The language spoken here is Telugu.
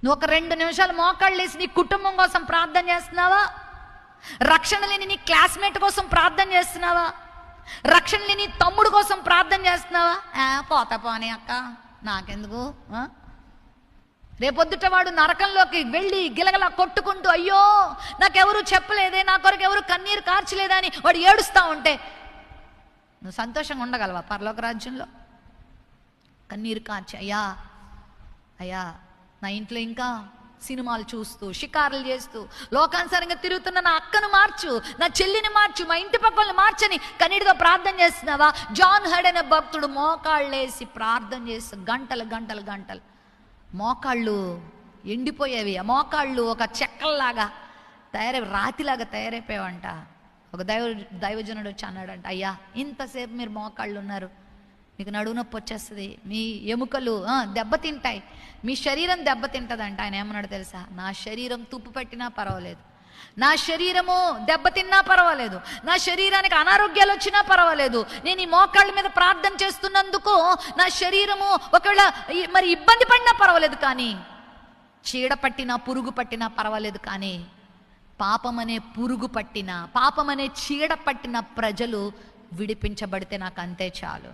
నువ్వు ఒక 2 నిమిషాలు మోకాళ్ళు వేసి నీ కుటుంబం కోసం ప్రార్థన చేస్తున్నావా? రక్షణ లేని నీ క్లాస్మేట్ కోసం ప్రార్థన చేస్తున్నావా? రక్షణ లేని తమ్ముడు కోసం ప్రార్థన చేస్తున్నావా? పోతా పోనీ అక్క, నాకెందుకు? రేపొద్దుట వాడు నరకంలోకి వెళ్ళి గిలగలా కొట్టుకుంటూ, అయ్యో నాకెవరు చెప్పలేదే, నా కొరకు ఎవరు కన్నీరు కార్చలేదా అని వాడు ఏడుస్తూ ఉంటే నువ్వు సంతోషంగా ఉండగలవా పరలోక రాజ్యంలో? కన్నీరు కార్చి, అయ్యా అయ్యా నా ఇంట్లో ఇంకా సినిమాలు చూస్తూ షికారులు చేస్తూ లోకానుసారంగా తిరుగుతున్న నా అక్కను మార్చు, నా చెల్లిని మార్చు, మా ఇంటి పక్కల్ని మార్చని కన్నీటితో ప్రార్థన చేస్తున్నావా? జాన్ హెడ్ అనే భక్తుడు మోకాళ్ళేసి ప్రార్థన చేస్తూ గంటలు గంటలు గంటలు మోకాళ్ళు ఎండిపోయేవి. ఆ మోకాళ్ళు ఒక చెక్కల్లాగా రాతిలాగా తయారైపోయావంట. ఒక దైవజనుడు వచ్చి అన్నాడంట, అయ్యా ఇంతసేపు మీరు మోకాళ్ళు ఉన్నారు, మీకు నడువు నొప్పి వచ్చేస్తుంది, మీ ఎముకలు దెబ్బతింటాయి, మీ శరీరం దెబ్బతింటుందంట. ఆయన ఏమన్నాడు తెలుసా? నా శరీరం తుప్పు పెట్టినా పర్వాలేదు, నా శరీరము దెబ్బతిన్నా పర్వాలేదు, నా శరీరానికి అనారోగ్యాలు వచ్చినా పర్వాలేదు, నేను ఈ మోకాళ్ళ మీద ప్రార్థన చేస్తున్నందుకు నా శరీరము ఒకవేళ మరి ఇబ్బంది పడినా పర్వాలేదు, కానీ చీడ పట్టినా పురుగు పట్టినా పర్వాలేదు, కానీ పాపమనే పురుగు పట్టిన, పాపమనే చీడ పట్టిన ప్రజలు విడిపించబడితే నాకు అంతే చాలు.